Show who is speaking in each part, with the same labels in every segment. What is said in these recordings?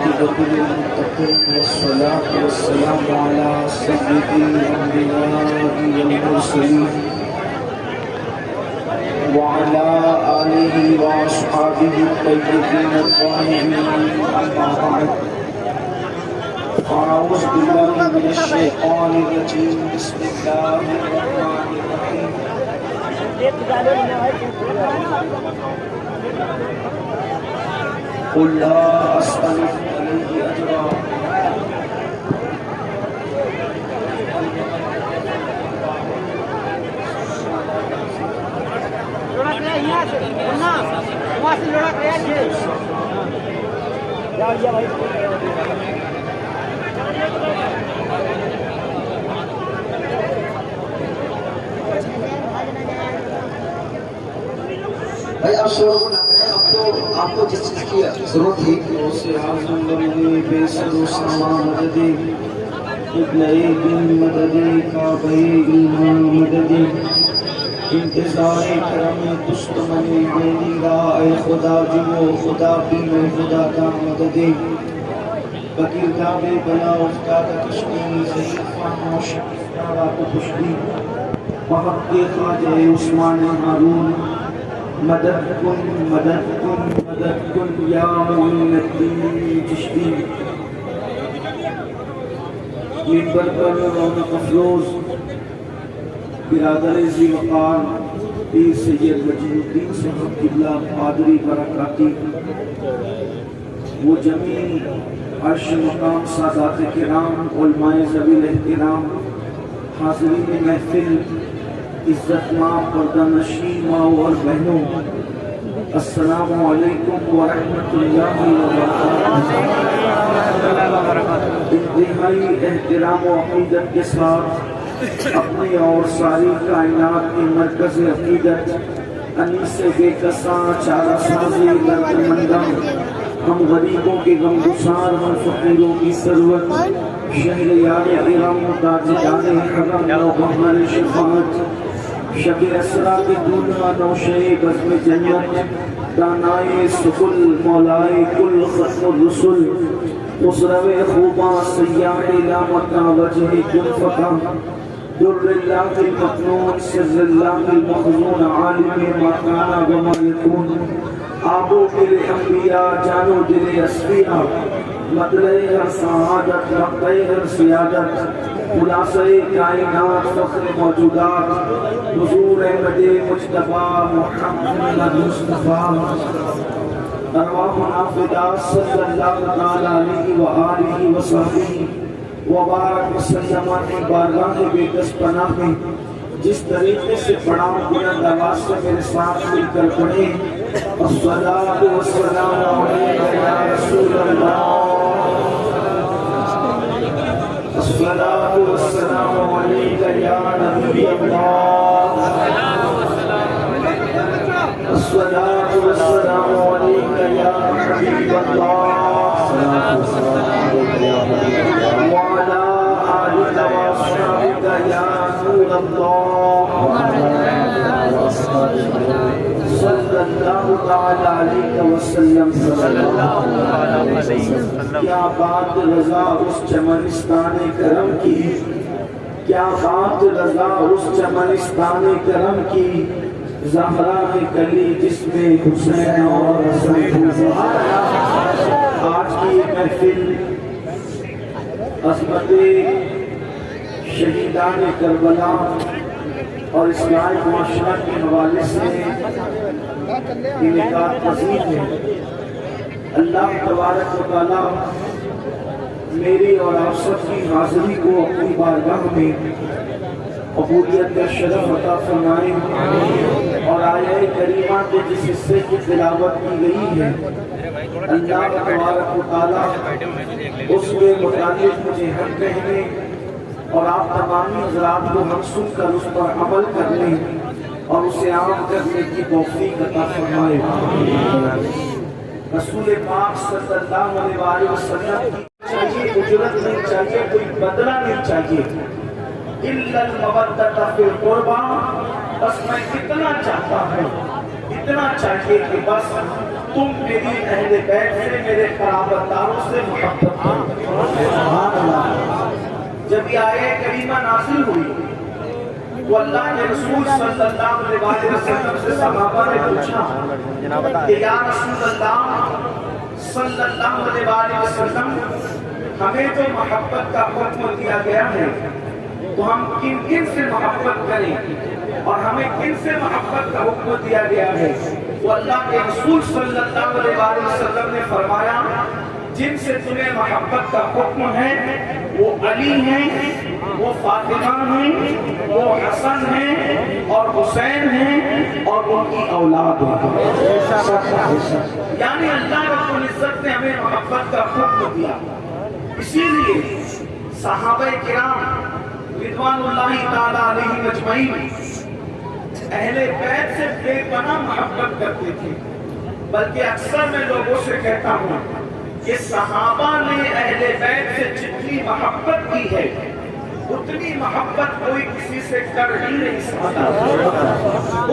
Speaker 1: والعاقبة للمتقين والصلاة والسلام على سيد الأنبياء والمرسلين وعلى آله وأصحابه الطيبين الطاهرين أما بعد أعوذ بالله من الشيطان الرجيم بسم الله الرحمن الرحيم قل لا أسألكم عليه أجرا
Speaker 2: بھائی اب شروع ہونا ہے، آپ کو جس چیز کی ضرورت تھی
Speaker 1: اسے اعظم بندے بے سر و ساما مددی قبلۂ دن مددی کعبۂ ایمان مددی انتظار کرم دشمن عینی را اے خدا جو خدا بھی میں خدا کا مددی بگرداب بلا افتاد کشتی ضعیفہ نوشکارہ کو پشتی وحق خواجہ عثمان ہارون مدد کن مدد کن مدد کن یا معین الدین چشتی منبر پر رونق افروز برادر ذی وقار پیر سید وجیہ الدین صاحب قبلہ قادری برکاتی وہ جمیع عرش مقام سادات کرام علماء ذوی الاحترام حاضرین محفل عزت ماں پردہ نشین ماں اور بہنوں السلام علیکم ورحمۃ اللہ وبرکاتہ۔ انتہائی احترام و عقیدت کے ساتھ اپنی اور ساری کائنات کی مرکز عقیدت انیس بے کساں چارہ سازی درد مندم ہم غریبوں کے غمگسار ہم فقیروں کی ثروت شہریار ارم تاجدار حرم و بہار شفاعت شب اسرا کے دنیا نوشے بزم جنت دانائے سکل مولائے کل ختم الرسل خسرو خوباں سیاح لامتا وجہ کل فتح در اللہ المکنون سر اللہ المخزون عالم ما کانا وما یکون آبو دل انبیاء جانو دل اسفیاء مدلے ہر سعادت مقتع ہر سیادت خلاصہ کائنات فخر موجودات حضور احمد مجتبی محمد مصطفیٰ ارواحنا فدا صلی اللہ تعالی علیہ وآلہ وصحبہ وبارک وسلم کی بارگاہ بے کس پناہ میں جس طریقے سے پڑھا بلند آواز سے میرے ساتھ مل کر پڑھیں الصلاۃ والسلام علیک یا رسول اللہ الصلاۃ والسلام علیک یا نبی اللہ الصلاۃ والسلام علیک یا حبیب اللہ وعلی آلک واصحابک یا نور اللہ صلی اللہ تعالی علیہ وسلم کیا بات رضا اس چمنستان کرم کی، کیا بات رضا اس چمنستان کرم کی، زہرا کی کلی جس میں حسین اور حسن آج کی محفل عظمت شہیدان کربلا اور اصلاح معاشرہ کے حوالے سے انعقاد پذیر ہے۔ اللہ تبارک و تعالی میری اور آپ سب کی حاضری کو اپنی بارگاہ میں قبولیت کا شرف عطا فرمائے اور آیہ کریمہ کے جس حصے کی تلاوت کی گئی ہے اللہ تبارک و تعالی اس کے متعلق مجھے حق کہنے اور آپ تمامی حضرات کو حق سن کر اس پر عمل کرنے اور اسے عام کرنے کی توفیق عطا فرمائے۔ رسول پاک صلی اللہ علیہ وسلم کی چاہیے اجرت نہیں چاہیے، کوئی بدلہ نہیں چاہیے، الا المودۃ فی القربى، بس میں اتنا چاہتا ہوں، اتنا چاہیے کہ بس تم میری اہل بیت سے، میرے قرابت داروں سے محبت کرو۔ سبحان اللہ۔ جب یہ آیت کریمہ نازل ہوئی تو اللہ کے رسول صلی اللہ علیہ وسلم سے صحابہ نے پوچھا کہ یا رسول اللہ صلی اللہ علیہ وسلم، ہمیں جو محبت کا حکم دیا گیا ہے تو ہم کن کن سے محبت کریں، اور ہمیں کن سے محبت کا حکم دیا گیا ہے؟ تو اللہ کے رسول صلی اللہ علیہ وسلم نے فرمایا جن سے تمہیں محبت کا حکم ہے وہ علی ہیں، وہ فاطمہ ہیں، وہ حسن ہیں اور حسین ہیں اور ان کی اولاد ہیں۔ یعنی اللہ رب العزت نے ہمیں محبت کا حکم دیا۔ اسی لیے صحابہ کرام رضوان اللہ تعالی علیہم اجمعین اہل بیت سے بے پناہ محبت کرتے تھے، بلکہ اکثر میں لوگوں سے کہتا ہوں کہ صحابہ نے اہل بیت سے جتنی محبت کی ہے اتنی محبت کوئی کسی سے کر ہی نہیں سکتا۔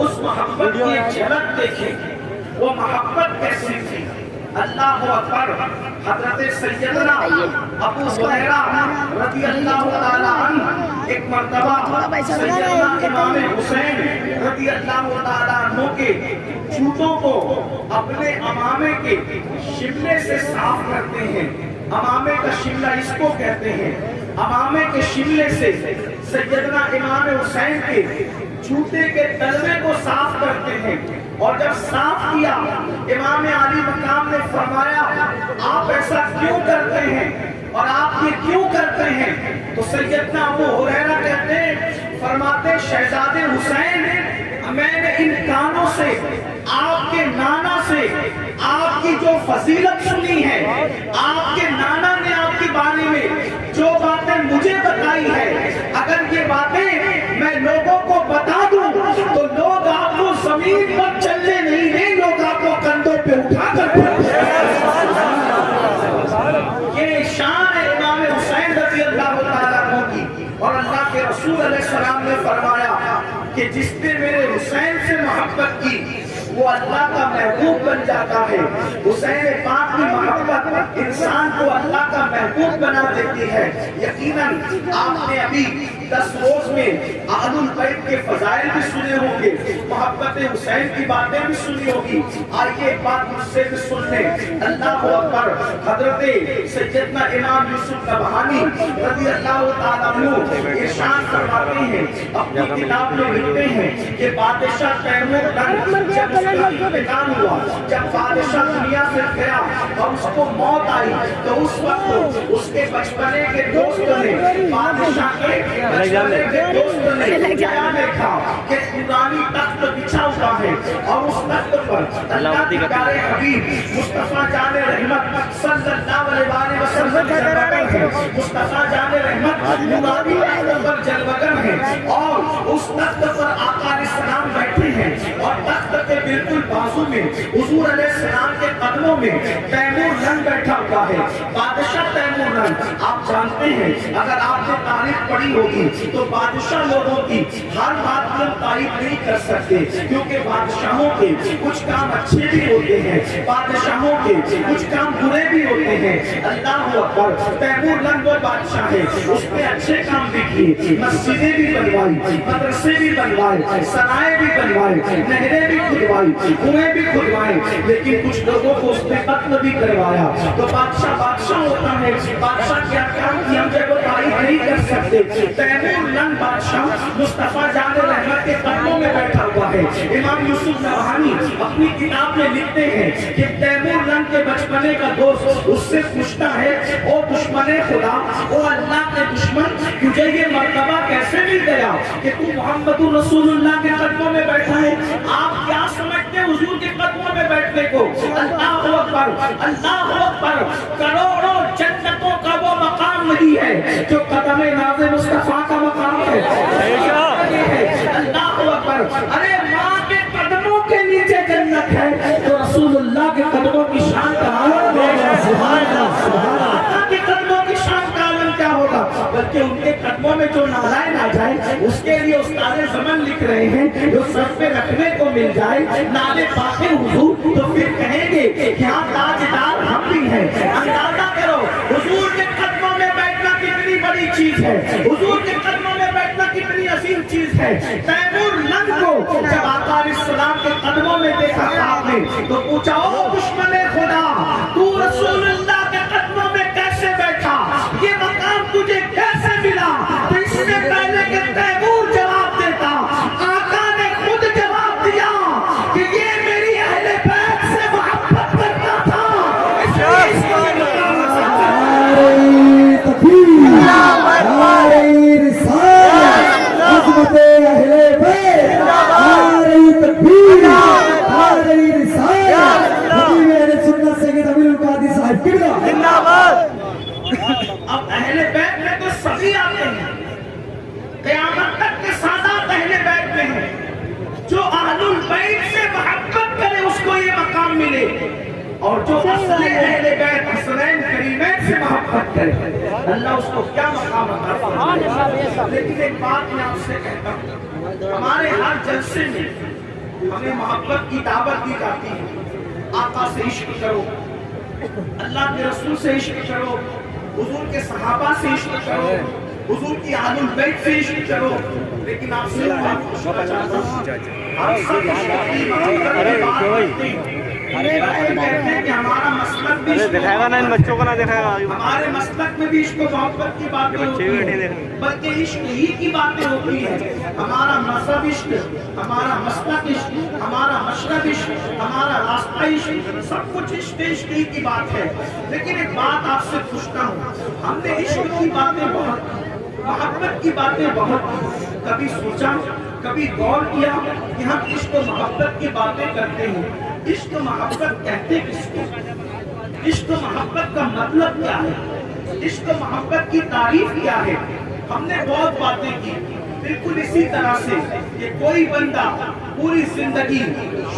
Speaker 1: اس محبت کی ایک جھلک دیکھیں، وہ محبت کیسی تھی۔ اللہ اکبر۔ حضرت سیدنا ابو ہریرہ رضی اللہ تعالی عنہ ایک مرتبہ سیدنا امام حسین رضی اللہ تعالی عنہ کے جوتوں کو اپنے امامے کے شملے سے صاف کرتے ہیں۔ امامے کا شملہ اس کو کہتے ہیں۔ امامے کے شملے سے سیدنا امام حسین کے جوتے کے تلوے کو صاف کرتے ہیں، اور جب صاف کیا امام علی مقام نے فرمایا آپ ایسا کیوں کرتے ہیں اور آپ یہ کیوں کرتے ہیں؟ تو سیدنا ابو ہریرہ کہتے ہیں، فرماتے شہزادے حسین میں نے ان کانوں سے آپ کے نانا سے آپ کی جو فضیلت سنی ہے، آپ کے نانا نے آپ کے بارے میں جو باتیں مجھے بتائی ہے، اگر یہ باتیں میں لوگوں کو بتا دوں تو لوگ آپ کو زمین پر چلنے نہیں دیں، لوگ آپ کو کندھوں پہ اٹھا کر یہ شان ہے امام حسین رضی اللہ تعالیٰ عنہ کی۔ اور اللہ کے رسول علیہ السلام نے فرمایا کہ جس نے میرے حسین سے محبت کی وہ اللہ کا محبوب بن جاتا ہے۔ حسین پاک کی محبت انسان کو اللہ کا محبوب بنا دیتی ہے۔ یقیناً آپ نے ابھی 10 روز میں اہل البیت کے فضائل بھی سنے ہوں گے، محبت حسین کی باتیں بھی سنی ہوگی۔ آئیے ایک بات مجھ سے بھی سن لیں۔ اللہ اکبر۔ حضرت سیدنا امام یوسف نبہانی رضی اللہ تعالیٰ عنہ ارشاد فرماتے ہیں، اپنی کتاب میں لکھتے ہیں کہ بادشاہ تیمور لنگ جب انتقال ہوا، جب بادشاہ دنیا سے گیا اور اس کو موت آئی تو اس وقت اس کے بچپنے کے دوست نے بادشاہ کے بچپنے کے دوست نے کیا دیکھا کہ نورانی تخت بچھا ہوا ہے، اور اس تخت پر اللہ کے پیارے حبیب مصطفیٰ جان رحمت صلی اللہ علیہ وسلم جلوگر ہے۔ مصطفیٰ جان رحمت نورانی تخت پر جلوگر ہے، اور اس تخت پر آقا علیہ السلام بیٹھے ہیں، اور تخت کے بالکل بازو میں حضور علیہ السلام کے قدموں میں تیمور لنگ بیٹھا ہوا ہے۔ بادشاہ تیمور لنگ، آپ جانتے ہیں اگر آپ نے تاریخ پڑھی ہوگی تو بادشاہ لوگوں کی ہر بات پر تعریف نہیں کر سکتے، کیونکہ بادشاہوں کے کچھ کام اچھے بھی ہوتے ہیں، بادشاہوں کے کچھ کام برے بھی ہوتے ہیں۔ اللہ اکبر۔ تیمور لنگ وہ بادشاہ ہے، اس نے اچھے کام بھی کیے، مسجدیں بھی بنوائی، مدرسے بھی بنوائے، سرائے بھی بنوائے، نہریں بھی کھدوائی، کنویں بھی کھدوائے، لیکن کچھ لوگوں کو اس نے قتل بھی کروایا۔ تو بادشاہ ہوتا ہے، بادشاہ کیا کام کیا ہم جب وہ تعریف نہیں کر سکتے۔ تیمور لنگ بادشاہ مصطفیٰ جان رحمت کے قدموں میں بیٹھا ہوا ہے۔ امام یوسف نبہانی اپنی کتاب میں لکھتے ہیں کہ تیمور لنگ کے بچپنے کا دوست اس سے پوچھتا ہے، او دشمن خدا، او اللہ کے دشمن، تجھے یہ مرتبہ کیسے مل گیا کہ تو محمد رسول اللہ کے قدموں میں بیٹھا ہے؟ آپ کیا سمجھتے ہیں حضور کے قدموں میں بیٹھنے کو؟ اللہ اکبر، اللہ اکبر۔ کروڑوں جنتوں کا وہ مقام نہیں ہے جو قدم ناز مصطفیٰ کا مقام ہے۔ اللہ اکبر۔ ارے ماں کے قدموں کے نیچے جنت ہے تو رسول اللہ کے قدموں کی شان کا عالم ہوگا۔ سبحان اللہ۔ آقا کے قدموں کی شان کا عالم کیا ہوگا؟ بلکہ ان کے قدموں میں جو نالائن آ جائے اس کے لیے استاد زمن لکھ رہے ہیں جو سر پہ رکھنے کو مل جائے نالے پاک حضور تو پھر کہیں گے کہ ہاں تاجدار ہم بھی ہیں. اندازہ کرو حضور کے قدموں میں بیٹھنا کتنی بڑی چیز ہے, حضور کے قدموں میں بیٹھنا کتنی عظیم چیز ہے. تیمور لنگ کو جب آقا علیہ السلام کے قدموں میں دیکھا آپ نے تو پوچھا او دشمن خدا تو رسول اللہ کے قدموں میں کیسے بیٹھا, یہ مقام تجھے کیسے ملا؟ تو اس سے پہلے کہ تیمور جواب دیتا آقا نے خود جواب دیا کہ یہ میری اہل بیت سے محبت کرتا تھا. اب اہل بیت میں تو سبھی آتے ہیں, قیامت تک کے سادات اہل بیت میں ہیں. جو اہل البیت سے محبت کرے اس کو یہ مقام ملے, اور جو اصل اہل بیت حسنین کریمین سے محبت کرے اللہ اس کو کیا مقام عطا فرمائے. لیکن ایک بات میں آپ سے کہتا ہوں, ہمارے ہر جلسے میں ہمیں محبت کی دعوت دی جاتی ہے. آقا سے عشق کرو, اللہ کے رسول سے عشق کرو, حضور کے صحابہ سے عشق کرو, حضور کی اہل البیت سے عشق کرو. لیکن آپ سے بات پوچھنا چاہتا ہوں, ہم سب عشق کی محبت کی بات کرتے ہیں, کہتے ہیں کہ ہمارا مسلک بھی دکھائے گا, ان بچوں کو نہ دکھائے گا, ہمارے مسلک میں بھی عشق و محبت کی باتیں ہوتی ہیں, بلکہ عشق ہی کی باتیں ہوتی ہیں. ہمارا مذہب عشق, ہمارا مسلک عشق, ہمارا مشرب عشق, ہمارا راستہ عشق, سب کچھ عشق ہی کی بات ہے. لیکن ایک بات آپ سے پوچھتا ہوں, ہم نے عشق کی باتیں بہت, محبت کی باتیں بہت, کبھی سوچا, کبھی غور کیا کہ ہم عشق و محبت کی باتیں کرتے ہیں, عشق و محبت کہتے کس کو, عشق و محبت کا مطلب کیا ہے, عشق و محبت کی تعریف کیا ہے. ہم نے بہت باتیں کی, بالکل اسی طرح سے کہ کوئی بندہ پوری زندگی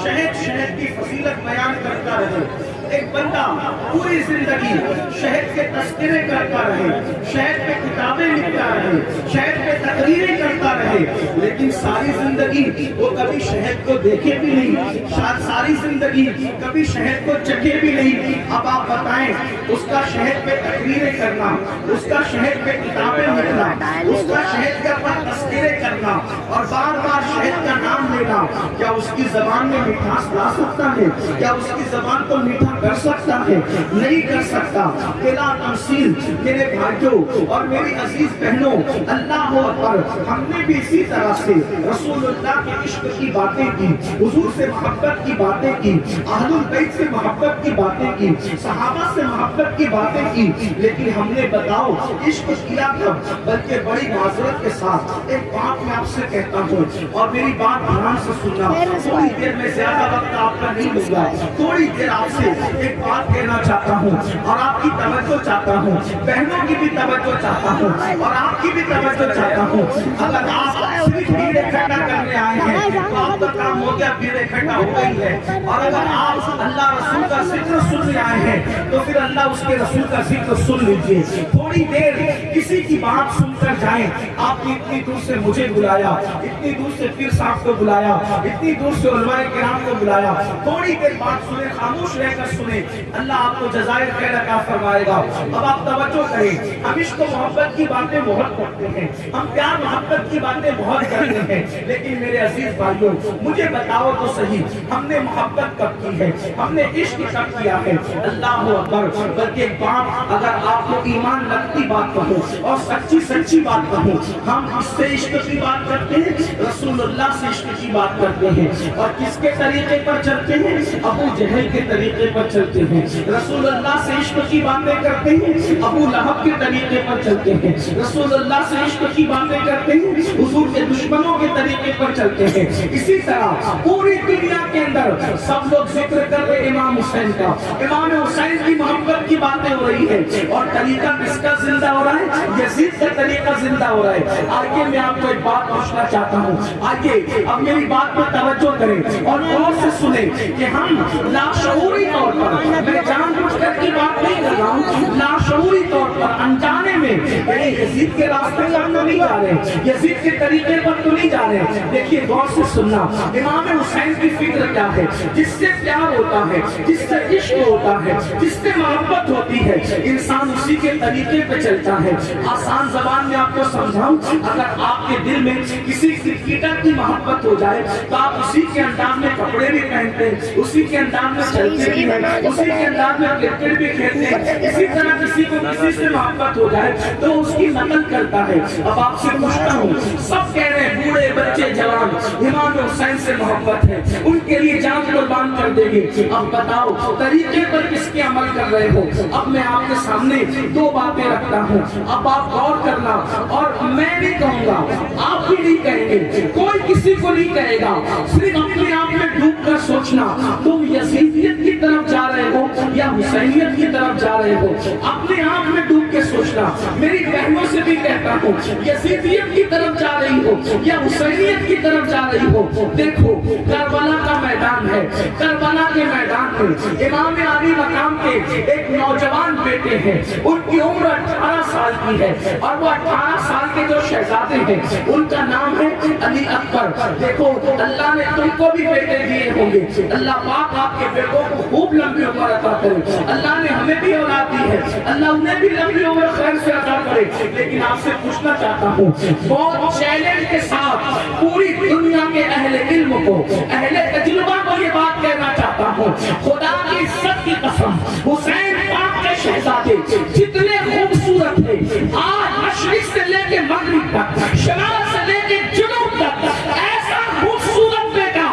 Speaker 1: شہد کی فضیلت بیان کرتا رہے, ایک بندہ پوری زندگی شہد کے تذکرے کرتا رہے, شہد پہ کتابیں لکھتا رہے, شہد پہ تقریریں کرتا رہے, لیکن ساری زندگی وہ کبھی شہد کو دیکھے بھی نہیں, ساری زندگی کبھی شہد کو چکھے بھی نہیں. اب آپ بتائیں, اس کا شہد پہ تقریریں کرنا, اس کا شہد پہ کتابیں لکھنا, اس کا شہد کے اوپر تذکرے کرنا اور بار بار شہد کا نام لینا, کیا اس کی زبان میں مٹھاس لا سکتا ہے؟ کیا اس کی زبان کو میٹھا کر سکتا ہے؟ نہیں کر سکتا. بلا تمثیل میرے بھائیوں اور میری عزیز بہنوں, اللہ اکبر, ہم نے بھی اسی طرح سے رسول اللہ کے عشق کی باتیں کی, حضور سے محبت کی باتیں کی, اہل البیت سے محبت کی باتیں کی, صحابہ سے محبت کی باتیں کی. لیکن ہم نے بتاؤ عشق کیا کب؟ بلکہ بڑی معذرت کے ساتھ ایک بات میں آپ سے کہتا ہوں, اور میری بات دھیان سے سننا, تھوڑی دیر میں زیادہ وقت آپ کا نہیں لوں گا, تھوڑی دیر آپ سے ایک بات کہنا چاہتا ہوں اور آپ کی توجہ چاہتا ہوں, بہنوں کی بھی توجہ چاہتا ہوں اور آپ کی بھی توجہ چاہتا ہوں. اگر آپ صرف بھیڑ اکٹھا کرنے آئے ہیں تو آپ کا کام ہو گیا, بھیڑ اکٹھا ہو گئی ہے. اور اگر آپ اللہ رسول کا ذکر سننے آئے ہیں تو پھر اللہ اس کے رسول کا ذکر سن لیجئے. تھوڑی دیر کسی کی بات سن کر جائیں. آپ نے اتنی دور سے مجھے بلایا, اتنی دور سے پیر صاحب کو بلایا, اتنی دور سے علماء کرام کو بلایا, تھوڑی دیر بات سنیں, خاموش رہ کر سنیں, اللہ آپ کو جزائر خیر عطا فرمائے گا. اب آپ توجہ کریں, ہم عشق و محبت کی باتیں بہت کرتے ہیں, ہم پیار محبت کی باتیں بہت کرتے ہیں, لیکن میرے عزیز بھائیوں مجھے بتاؤ تو صحیح, ہم نے محبت کب کی ہے, ہم نے عشق کب کیا ہے؟ اللہ اکبر. بلکہ ایک بات اگر آپ کو ایمان لگتی بات کہوں اور سچی بات کہوں, ہم اس سے عشق کی بات کرتے ہیں, رسول اللہ سے عشق کی بات کرتے ہیں, اور کس کے طریقے پر چلتے ہیں؟ ابو جہل کے طریقے پر چلتے ہیں. رسول اللہ سے عشق کی باتیں کرتے ہیں, ابو لہب کے طریقے پر چلتے ہیں. رسول اللہ سے عشق کی باتیں کرتے ہیں, حضور کے دشمنوں کے طریقے پر چلتے ہیں. اسی طرح پوری دنیا کے اندر سب لوگ ذکر کر رہے امام حسین کا, امام حسین کی محبت کی باتیں ہو رہی ہے, اور طریقہ کس کا زندہ ہو رہا ہے؟ یزید کا طریقہ زندہ ہو رہا ہے. آئیے میں آپ کو ایک بات پوچھنا چاہتا ہوں, آئیے اب میں میری بات پر توجہ کریں اور غور سے سنیں کہ ہم لاشعوری طور پر، میں جان بوجھ کر کی بات نہیں کر رہا ہوں، لاشعوری طور پر انجانے میں یزید کے راستے پر ہم نہیں جا رہے، یزید کے طریقے پر تو نہیں جا رہے. دیکھیے غور سے سننا، امام حسین کی فکر کیا ہے؟ جس سے پیار ہوتا ہے، جس سے عشق ہوتا ہے، جس سے محبت ہوتی ہے، انسان اسی کے طریقے پہ چلتا ہے. آسان زبان میں آپ کو سمجھاؤں، اگر آپ کے دل میں کسی کرکٹر کی محبت ہو جائے تو آپ اسی کے انداز میں کپڑے بھی پہنتے ہیں، اسی کے انداز میں چلتے بھی ہیں، اسی کے انداز میں کرکٹ بھی کھیلتے ہیں. اسی طرح کسی کو کسی سے محبت ہو جائے تو اس کی نقل کرتا ہے. اب آپ سے پوچھتا ہوں، سب کہہ رہے ہیں بوڑھے بچے جوان امام حسین سے محبت ہے، ان کے لیے جان قربان کر دیں گے. اب بتاؤ طریقے پر کس کے عمل کر رہے ہو؟ اب میں آپ کے سامنے دو باتیں رکھتا ہوں، اب آپ غور کرنا، اور میں بھی کہوں گا، آپ بھی نہیں کہیں گے، کوئی کسی کو نہیں کہے گا. صرف اپنے آپ میں ڈوب کر سوچنا، تم یزیدیت کی طرف جا رہے ہو یا حسینیت کی طرف جا رہے ہو. اپنے آپ میں ڈوب کے سوچنا. میری بہنوں سے بھی کہتا ہوں، یزیدیت کی طرف جا رہی ہو یا حسینیت کی طرف جا رہی ہو. دیکھو کربلا کا میدان ہے، کربلا کے میدان میں امام علی مقام کے ایک نوجوان بیٹے ہیں، ان کی عمر 18 سال کی ہے، اور وہ 18 سال کے جو شہزادے ہیں ان کا نام ہے علی اکبر. دیکھو اللہ نے تم کو بھی بیٹے دیے ہوں گے، اللہ پاک آپ کے بیٹوں کو خوب لمبی عمر عطا کرے. اللہ نے ہمیں بھی اولاد دی ہے، اللہ انہیں بھی لمبی عمر خیر سے عطا کرے. لیکن آپ سے پوچھنا چاہتا ہوں، بہت چیلنج کے ساتھ پوری دنیا کے اہل علم کو، اہل تجربہ کو یہ بات کہنا چاہتا ہوں، خدا کی عزت کی قسم، حسین پاک کے شہزادے جتنے خوبصورت تھے، آج مشرق سے لے کے مغرب تک، شمال سے لے کے جنوب تک، ایسا خوبصورت بیٹا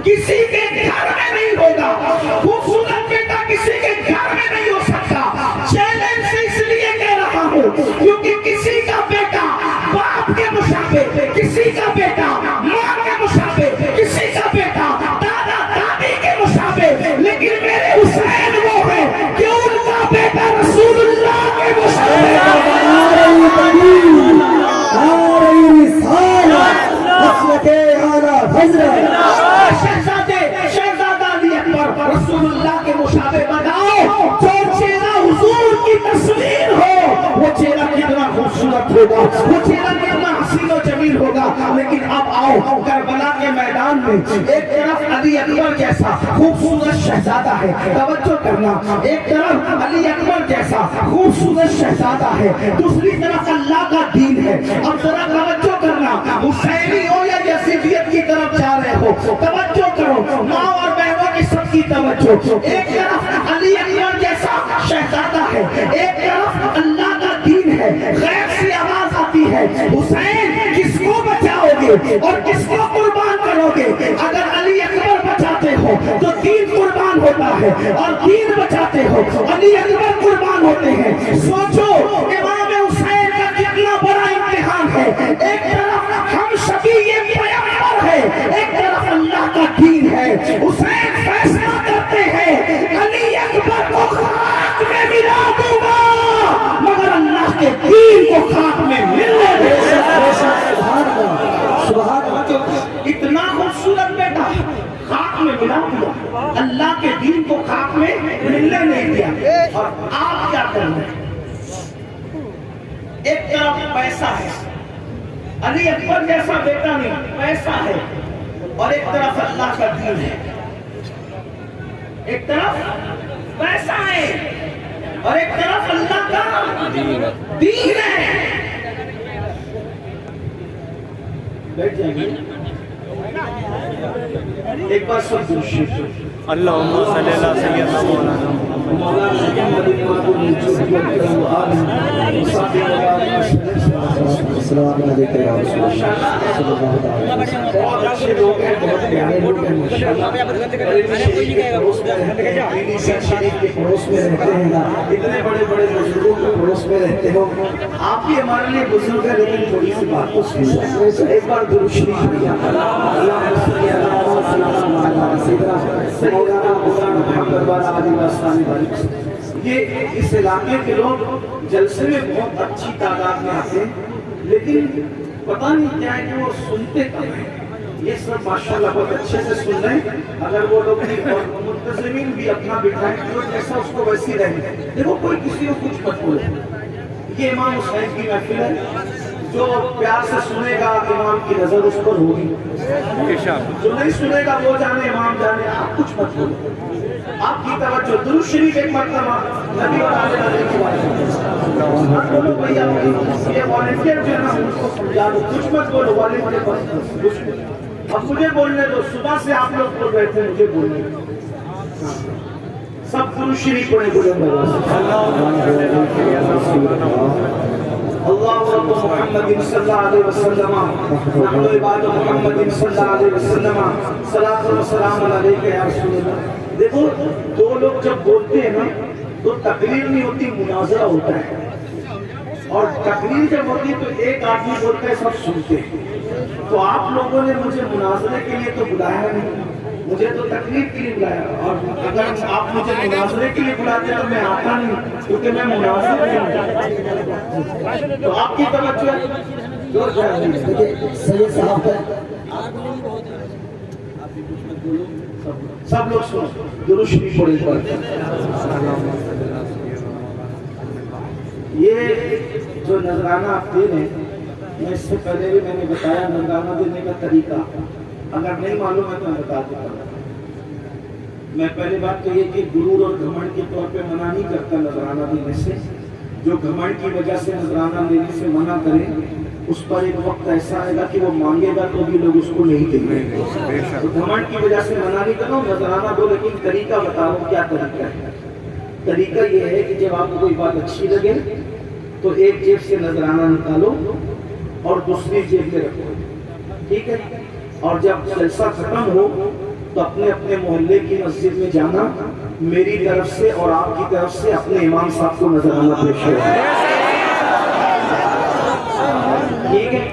Speaker 1: کسی کے گھر میں نہیں ہوگا. خوبصورت بیٹا کسی کے گھر میں نہیں ہو سکتا. چیلنج سے اس لیے کہہ رہا ہوں کیونکہ کسی کا بیٹا باپ کے مشابہ، کسی کا بیٹا ماں کے مشابہ، کسی کا بیٹا دادا دادی کے مشابہ، لیکن میرے حسین وہ ہے کہ ان کا بیٹا رسول اللہ کے مشابہ. شہزادہ علی اکبر رسول اللہ کے مشابہ بناؤ. جو چہرہ حضور کی تصویر ہو وہ چہرہ کتنا خوبصورت ہوگا، وہ چہرہ کتنا حسین و جمیل ہوگا. لیکن اب آؤ کربلا کے میدان میں ایک طرف علی اکبر جیسا خوبصورت شہزادہ ہے، توجہ کرنا، ایک طرف علی اکبر جیسا خوبصورت شہزادہ ہے، دوسری طرف اللہ کا دین ہے. اب ذرا توجہ کرنا، حسینی ہو یا یزیدیت کی طرف جا رہے ہو، توجہ کرو، ماں اور بہنوں کی سب کی توجہ. ایک طرف علی اکبر جیسا شہزادہ ہے، ایک طرف اللہ کا دین ہے، غیر سے آواز آتی ہے، حسین کس کو بچاؤ گے اور کس کو قربان کرو گے؟ اگر علی اکبر بچاتے ہو تو دین قربان ہوتا ہے، اور دین بچاتے ہو علی اکبر قربان ہوتے ہیں. سوچو امام حسین کا کتنا بڑا امتحان ہے. ایک طرف ہم شفیع پیغمبر ہے، ایک طرف اللہ کا دین ہے. حسین فیصلہ کرتے ہیں علی اکبر کو خاک میں ملا دوں گا مگر اللہ کے دین کو خاک میں ملنے دے. اتنا خوبصورت بیٹا خاک میں ملا دیا، اللہ کے دین کو خاک میں ملنے نہیں دیا. اور آپ کیا کرنا ہے؟ ایک طرف پیسہ ہے، علی اکبر جیسا بیٹا نہیں، پیسہ ہے، اور ایک طرف اللہ کا دین ہے. ایک طرف پیسہ ہے اور ایک طرف اللہ کا دین ہے. بیٹھ جائیں گے ایک بار سب درشید
Speaker 3: اللہم صلی اللہ سیدنا مولانا
Speaker 2: السلام علیکم یا رسول اللہ.
Speaker 1: بہت اچھے لوگ ہیں، بہت پیارے لوگ ہیں، پڑوس میں رہتے ہیں، اتنے بڑے بڑے بزرگوں کے پڑوس میں رہتے ہو. آپ بھی ہمارے لیے بزرگ ہیں، لیکن تھوڑی سی بات تو سنیں. ایک بار درود شریف پڑھیے. اللہم صلی اللہ سیدنا محمد والا علی وسلم. یہ اس علاقے کے لوگ جلسے میں بہت اچھی تعداد میں آتے ہیں، لیکن پتہ نہیں کیا ہے کہ وہ سنتے کم ہیں. یہ سب ماشاءاللہ بہت اچھے سے سن رہے ہیں. اگر وہ لوگ بھی اور منتظمین بھی اپنا بٹھائیں جو جیسا اس کو ویسی رہیں. دیکھو کوئی کسی کو کچھ مت بولے. یہ امام حسین کی محفل ہے. جو پیار سے سنے گا امام کی نظر اس پر ہوگی. جو نہیں سنے گا وہ جانے امام جانے. آپ کچھ مت بولے. آپ کی توجہ درود شریف ایک مرتبہ نبی اور آل نبی کی بات بولو بھیا. یہ والنٹیئر جو ہے نا ان کو سمجھا دو. کچھ مت بولو. والے اب مجھے بولنے دو. صبح سے آپ لوگ بول رہے تھے مجھے بولنے. سب درود شریف پڑھیں بلند اللہ رب محمد صلی اللہ علیہ وسلم نحن عباد محمد صلی اللہ علیہ وسلم صلاۃ و سلام علیک یا رسول اللہ. دیکھو دو لوگ جب بولتے ہیں نا تو تقریر نہیں ہوتی, مناظرہ ہوتا ہے. اور تقریر جب ہوتی ہے تو ایک آدمی بولتا ہے سب سنتے ہیں. تو آپ لوگوں نے مجھے مناظرے کے لیے تو بلایا نہیں, مجھے تو تقریر کے لیے بلایا. اور اگر آپ مجھے مناظرے کے لیے بلاتے تو میں آتا نہیں, کیونکہ میں مناظر نہیں ہوں. تو آپ کی توجہ
Speaker 2: سید صاحب
Speaker 1: سب لوگ سنو. درود شریف پڑھیں. یہ جو نذرانہ آپ دے رہے ہیں, میں اس سے پہلے بھی میں نے بتایا نذرانہ دینے کا طریقہ. اگر نہیں معلوم ہے تو میں بتا دیتا ہوں. میں پہلے بات تو یہ کہ غرور اور گھمنڈ کے طور پہ منع نہیں کرتا نذرانہ دینے سے. جو گھمنڈ کی وجہ سے نذرانہ دینے سے منع کرے اس پر ایک وقت ایسا آئے گا کہ وہ مانگے گا تو بھی لوگ اس کو نہیں دیں گے. تو گھمنڈ کی وجہ سے منع نہیں کرو, نذرانہ دو, لیکن طریقہ بتاؤ کیا طریقہ ہے. طریقہ یہ ہے کہ جب آپ کو کوئی بات اچھی لگے تو ایک جیب سے نذرانہ نکالو اور دوسری جیب میں رکھو. ٹھیک ہے. اور جب جلسہ ختم ہو تو اپنے اپنے محلے کی مسجد میں جانا, میری طرف سے اور آپ کی طرف سے اپنے امام صاحب کو نذرانہ پیش کرنا. ٹھیک ہے.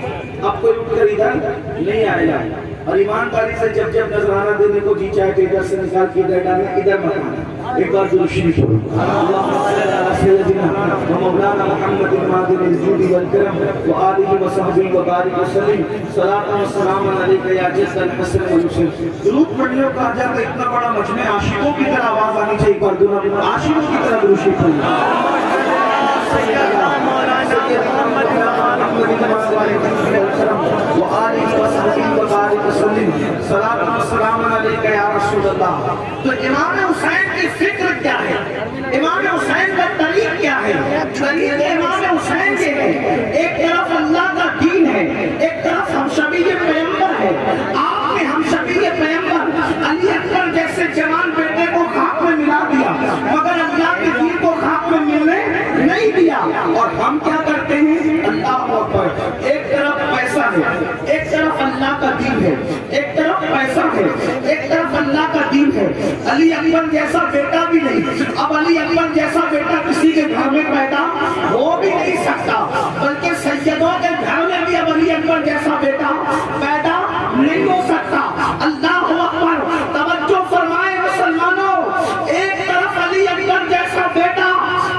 Speaker 1: اب کوئی اٹھ کر ادھر نہیں آئے گا. اور ایمانداری سے جب جب نذرانہ دینے کو جی چاہے کہ ادھر سے نکال کے ادھر ڈالنا, ادھر مت آنا. ایک بار درود شریف پڑھو. اللهم صل على سيدنا ومولانا محمد المعدن الجود والكرم وآله وصحبه وبارك وسلم صلاة وسلام عليك يا جد الحسن والحسين. درود پڑھنے کو کہا جاتا ہے اتنا بڑا مجمع عاشقوں کی طرح آواز آنی چاہیے. ایک بار دونوں عاشقوں کی طرح درود شریف پڑھو. تو امام حسین کی فکر کیا ہے, امام حسین کا طریق کیا ہے؟ طریق امام حسین کے ہے ایک طرف اللہ کا دین ہے, ایک طرف ہمشبی پیغمبر ہے. آپ نے ہمشبی پیغمبر علی اکبر جیسے جوان بیٹے کو خاک میں ملا دیا, مگر اللہ کے دین کو خاک میں ملنے نہیں دیا. اور ہم کیا کرتے ہیں؟ اللہ اکبر. ایک طرف پیسہ ہے, ایک طرف اللہ کا دین ہے. ایک طرف پیسہ ہے, ایک طرف اللہ کا دین ہے. علی اکبر جیسا بیٹا بھی نہیں. اب علی اکبر جیسا بیٹا کسی کے گھر میں پیدا ہو بھی نہیں سکتا, بلکہ سیدوں کے گھر میں بھی اب علی اکبر جیسا بیٹا پیدا نہیں ہو سکتا. اللہ اکبر. توجہ فرمائے مسلمانوں, ایک طرف علی اکبر جیسا بیٹا,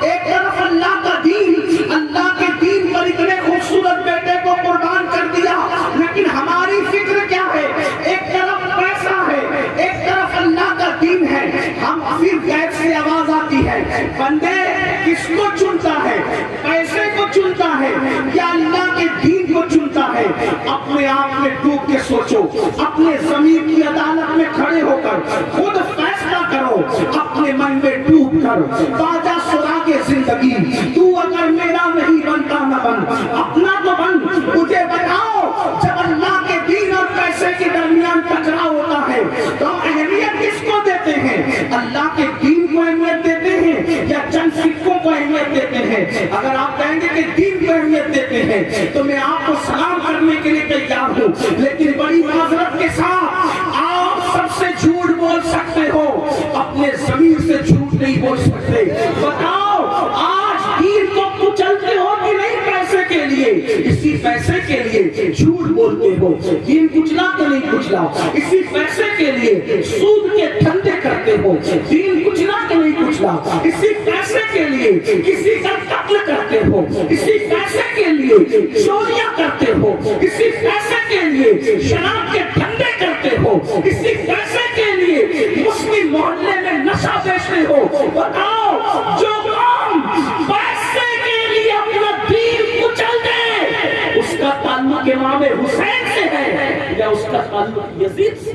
Speaker 1: ایک طرف اللہ کا دین. اللہ کے دین پر اتنے خوبصورت بیٹے کو قربان کر دیا, لیکن ہماری فکر کیا ہے؟ ایک طرف پیسہ ہے, ایک طرف اللہ کا دین ہے. ہم پھر غیب سے آواز آتی ہے, بندے کس کو چنتا ہے؟ پیسے کو چنتا ہے یا اللہ کے دین کو چنتا ہے؟ اپنے آپ میں ڈوب کے سوچو, اپنے ضمیر کی عدالت میں کھڑے ہو کر خود فیصلہ کرو. اپنے من میں ڈوب کر باجا سراغ زندگی, تو اگر میرا نہیں بنتا نہ بن, اپنا تو بن. مجھے بتاؤ, جب اللہ کے دین اور پیسے کے درمیان ٹکراؤ ہوتا ہے تو اہمیت کس کو دیتے ہیں؟ اللہ کے دین کو اہمیت دیتے ہیں یا چند سکوں کو اہمیت دیتے ہیں؟ اگر آپ کہیں گے کہ دین کو اہمیت دیتے ہیں تو میں آپ کو سلام کرنے کے لیے تیار ہوں, لیکن بڑی معذرت کے ساتھ آپ سب سے جھوٹ بول سکتے ہو, اپنے ضمیر سے جھوٹ نہیں بول سکتے. بتاؤ آج دین کو کچلتے ہو کہ نہیں پیسے کے لیے؟ اسی پیسے کے لیے جھوٹ بولتے ہو. دین کچلا تو نہیں کچلا, اسی پیسے کے لیے سود کے دھندے کرتے ہو. دین کچلا تو نہیں کچلا, اسی پیسے کے لیے کسی کا قتل کرتے ہو. اسی پیسے کے لیے چوریاں کرتے ہو. اسی پیسے کے لیے شراب کے دھندے کرتے ہو, اسی پیسے کے لیے مسلم محلے میں نشہ بیچتے ہو. بتاؤ, جو قوم پیسے کے لیے اپنا دین کچل دے, اس کا تعلق امام حسین سے ہے یا اس کا تعلق یزید سے؟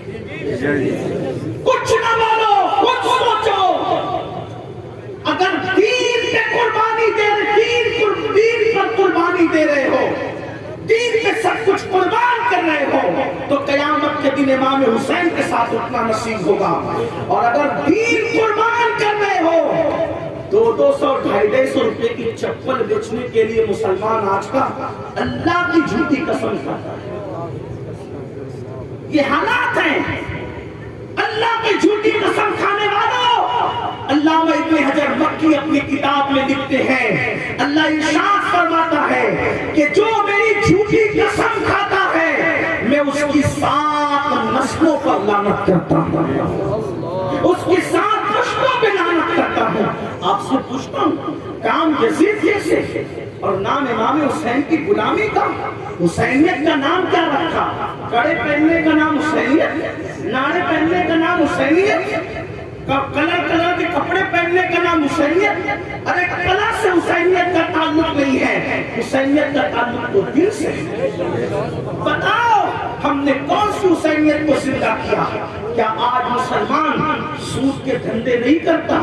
Speaker 1: کچھ نہ بولو, کچھ سوچو. اگر دین پہ قربانی دے رہے, دین پر قربانی دے رہے ہو, دین پہ سب کچھ قربان کر رہے ہو, تو قیامت کے دن امام حسین کے ساتھ اٹھنا نصیب ہوگا. اور اگر دین قربان کر رہے ہو, 200 250 روپے کی چپل بیچنے کے لیے مسلمان آج کا اللہ کی جھوٹی قسم کھاتا ہے. یہ حالات ہیں. اللہ کی جھوٹی قسم کھانے والوں, علامہ ابن حجر مکی اپنی کتاب میں لکھتے ہیں, اللہ ارشاد فرماتا ہے کہ جو میری جھوٹی قسم کھاتا ہے میں اس کی 7 نسلوں پر لعنت کرتا ہوں, اس کی 7 نسلوں پہ لعنت کرتا ہوں. آپ سے پوچھتا ہوں, کام یزید جیسے اور نام امام حسین کی غلامی کا, حسینیت کا نام کیا رکھا؟ کڑے پہننے کا نام حسینیت, ناڑے پہننے کا نام حسینیت, کلر کے کپڑے پہننے کا نام حسینیت. ارے کلر سے حسینیت کا تعلق نہیں ہے, حسینیت کا تعلق تو دل سے ہے. بتاؤ, ہم نے کون سی حسینیت کو زندہ کیا؟ کیا آج مسلمان سود کے دھندے نہیں کرتا؟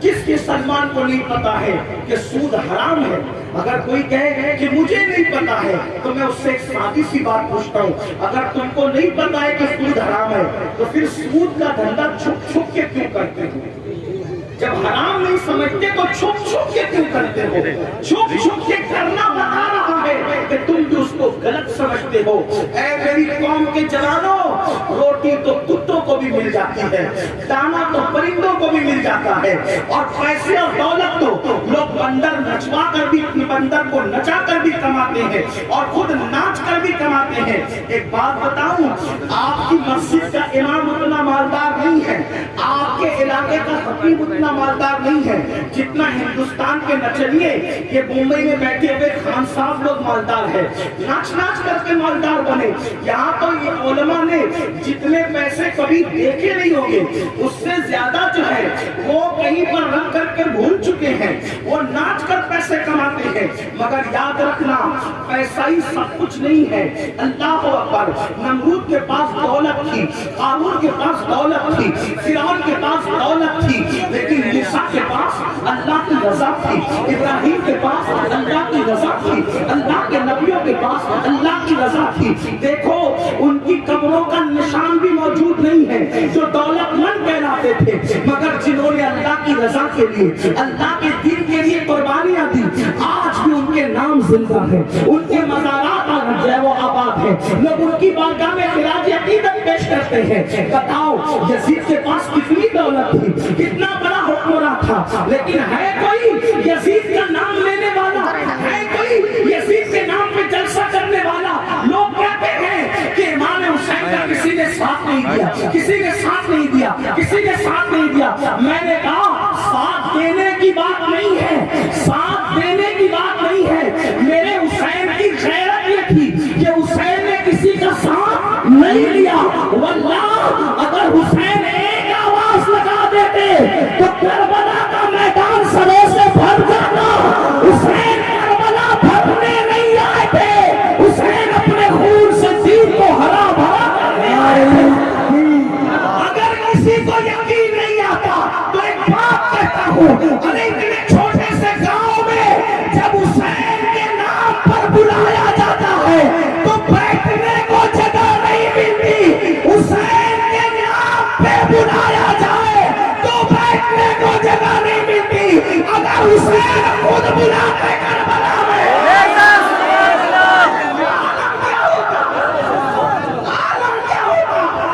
Speaker 1: کس مسلمان کو نہیں پتا ہے کہ سود حرام ہے؟ اگر کوئی کہے کہ مجھے نہیں پتا ہے تو میں اس سے ایک سادی سی بات پوچھتا ہوں, اگر تم کو نہیں پتا ہے کہ سود حرام ہے تو پھر سود کا دھندا چھپ چھپ کے کیوں کرتے ہو؟ جب حرام نہیں سمجھتے تو چھپ چھپ کے کیوں کرتے ہو؟ چھپ چھپ کے کرنا بتا رہا ہے کہ تم بھی اس کو غلط سمجھتے ہو. اے میری قوم کے جوانوں, روٹی تو کتوں کو بھی مل جاتی ہے, دانا تو پرندوں کو بھی مل جاتا ہے, اور پیسے اور دولت تو لوگ بندر نچوا کر بھی, بندر کو نچا کر بھی کماتے ہیں اور خود ناچ کر بھی کماتے ہیں. ایک بات بتاؤں, آپ کی مسجد کا امام اتنا مالدار نہیں ہے, آپ کے علاقے کا خطیب اتنا مالدار نہیں ہے جتنا ہندوستان کے نچلیے یہ ممبئی میں بیٹھے ہوئے خان صاحب لوگ مالدار ہے, ناچ ناچ کر کے مالدار بنے. یہاں تو یہ علماء نے جتنے پیسے کبھی دیکھے نہیں ہوں گے اس سے زیادہ جو ہے وہ کہیں پر رکھ کر کے بھول چکے ہیں, وہ ناچ کر پیسے کماتے ہیں. مگر یاد رکھنا, پیسہ ہی سب کچھ نہیں ہے. اللہ اکبر, نمرود کے پاس دولت تھی, قارون کے پاس دولت تھی, فرعون کے پاس دولت تھی, لیکن موسیٰ کے پاس اللہ کی رضا تھی, ابراہیم کے پاس اللہ کی رضا تھی, اللہ کے نبیوں کے پاس اللہ کی رضا تھی. دیکھو, ان کی قبروں کا نشان بھی موجود نہیں ہے جو دولت مند کہلاتے تھے, مگر جنہوں نے اللہ کی رضا کے لیے, اللہ کے دین کے لیے قربانیاں دی, آج بھی ان کے نام زندہ ہیں, ان کے مزارات آج جو ہے وہ آباد ہیں, لوگ ان کی بارگاہ میں خراج عقیدت پیش کرتے ہیں. بتاؤ, یزید کے پاس کتنی دولت تھی, کتنا بڑا حکمراں تھا, لیکن ہے کوئی یزید کا نام لینے والا, ہے کوئی یزید کے نام پہ جلسہ کرنے والا؟ لوگ کہتے ہیں کہ امام حسین کا کسی نے ساتھ نہیں دیا, کسی نے ساتھ نہیں دیا, کسی نے ساتھ نہیں دیا. میں نے کہا, ساتھ دینے کی بات نہیں ہے, ساتھ دینے کی بات نہیں ہے. میرے حسین کی غیرت یہ تھی کہ حسین نے کسی کا ساتھ نہیں لیا. واللہ اگر حسین ایک آواز لگا دیتے تو کربلا کا میدان سروں سے بھر جاتا. حسین کربلا بھرنے نہیں آئے تھے, حسین اپنے خون سے دین کو ہرا بھرا کرنے آئے تھے. اگر کسی کو یقین نہیں آتا تو ایک بات کہتا ہوں, ارے اتنے چھوٹے سے گاؤں میں جب حسین کے نام پر بلایا جاتا ہے تو بیٹھنے کو جگہ نہیں ملتی. حسین کے نام پہ بلایا جائے تو بیٹھنے کو جگہ نہیں ملتی. اگر حسین خود بلاتے کربلا میں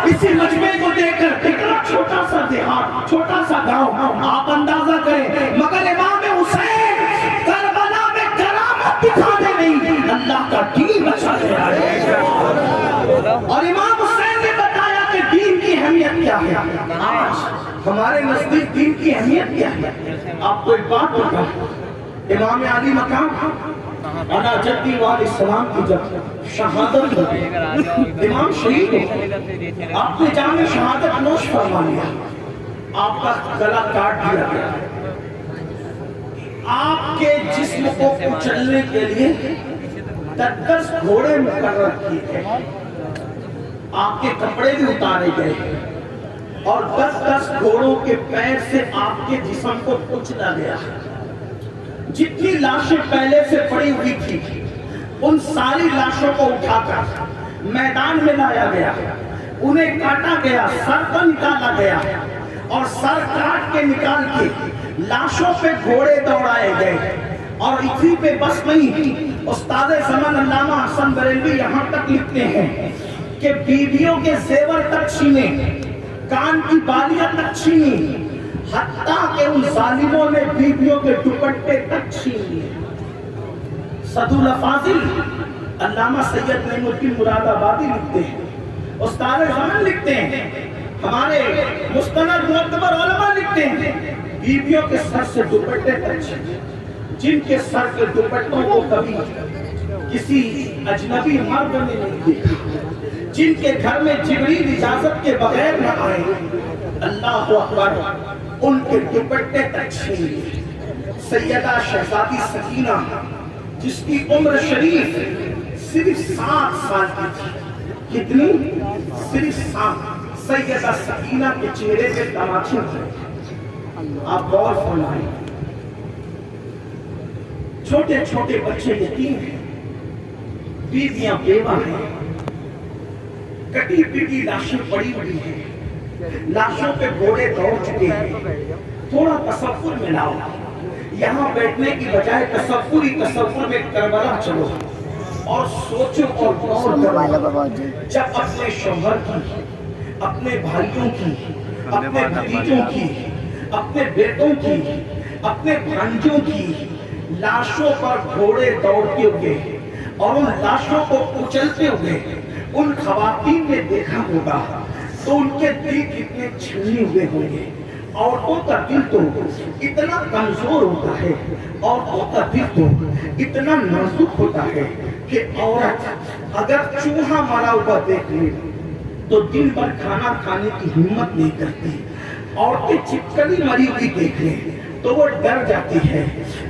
Speaker 1: اسی مجمع کو دیکھ کر کتنا چھوٹا سا دیہات, چھوٹا سا گاؤں, آپ اندازہ کریں, مگر امام حسین کربلا میں کرامت دکھانے نہیں, اللہ کا دین بچانے آئے. اور امام حسین نے بتایا کہ دین کی اہمیت کیا ہے. آج ہمارے نزدیک دین کی اہمیت کیا ہے. آپ کو ایک بات بتاؤں, امام علی مقام انا جدی علیہ السلام کی جب شہادت ہوئی، امام شہید ہوئے، آپ نے جام شہادت نوش فرما لیا، آپ کا گلا کاٹ دیا گیا، آپ کے جسم کو کچلنے کے لیے 10 گھوڑے مقرر کیے گئے، آپ کے کپڑے بھی اتارے گئے اور 10 گھوڑوں کے پیر سے آپ کے جسم کو کچلا گیا۔ جتنی لاشیں پہلے سے پڑی ہوئی تھی ان ساری لاشوں کو اٹھا کر میدان میں لایا گیا، انہیں کاٹا گیا، سر کو نکالا گیا اور سر کاٹ کے نکال کے لاشوں پہ گھوڑے دوڑائے گئے۔ اور اسی پہ بس نہیں، استاد زمان علامہ حسن بریلوی یہاں تک لکھتے ہیں کہ بیویوں کے زیور تک چھینے، کان کی بالیاں تک چھینی، حتیٰ کہ ان ظالموں نے بیویوں کے دوپٹے تک چھین لیے۔ صدو الفاضل علامہ سید نعیم الدین مراد آبادی لکھتے ہیں، استاد زمان لکھتے ہیں، ہمارے مستند معتبر علماء لکھتے ہیں، بیویوں کے سر سے دوپٹے تک چھینے، جن کے سر کے دوپٹوں کو کبھی کسی اجنبی مرد نے نہیں دیکھا، جن کے گھر میں جبریل اجازت کے بغیر نہ آئے، اللہ اکبر، ان کے دوپٹے تک چھین لیے۔ سیدہ شہزادی سکینہ جس کی عمر شریف صرف 7 سال کی تھی، کتنی؟ صرف 7۔ سیدہ سکینہ کے چہرے پہ تماچے تھے، آپ غور فرمائیں، چھوٹے چھوٹے بچے یتیم ہیں، بیویاں بیوہ ہیں، کٹی پٹی لاشیں پڑی ہوئی ہیں، لاشوں پہ گھوڑے دوڑ چکے ہیں۔ تھوڑا تصور میں لاؤ، یہاں بیٹھنے کی بجائے تصور میں کربلا چلو اور سوچو اور غور کرو، جب اپنے شوہر کی، اپنے بھائیوں کی، اپنے بھتیجوں کی، اپنے بیٹوں کی، اپنے بھانجوں کی لاشوں پر گھوڑے دوڑتے ہوئے اور ان لاشوں کو کچلتے ہوئے ان خواتین نے دیکھا ہوگا تو ان کے دل کتنے چھلنے ہوئے ہوں گے۔ عورتوں کا دل تو اتنا کمزور ہوتا ہے، عورتوں کا دل تو اتنا نازک ہوتا ہے کہ عورت اگر چوہا مرا ہوا دیکھ لے تو دن بھر کھانا کھانے کی ہمت نہیں کرتی، عورتیں چپکلی مری ہوئی دیکھ لیں تو وہ ڈر جاتی ہے۔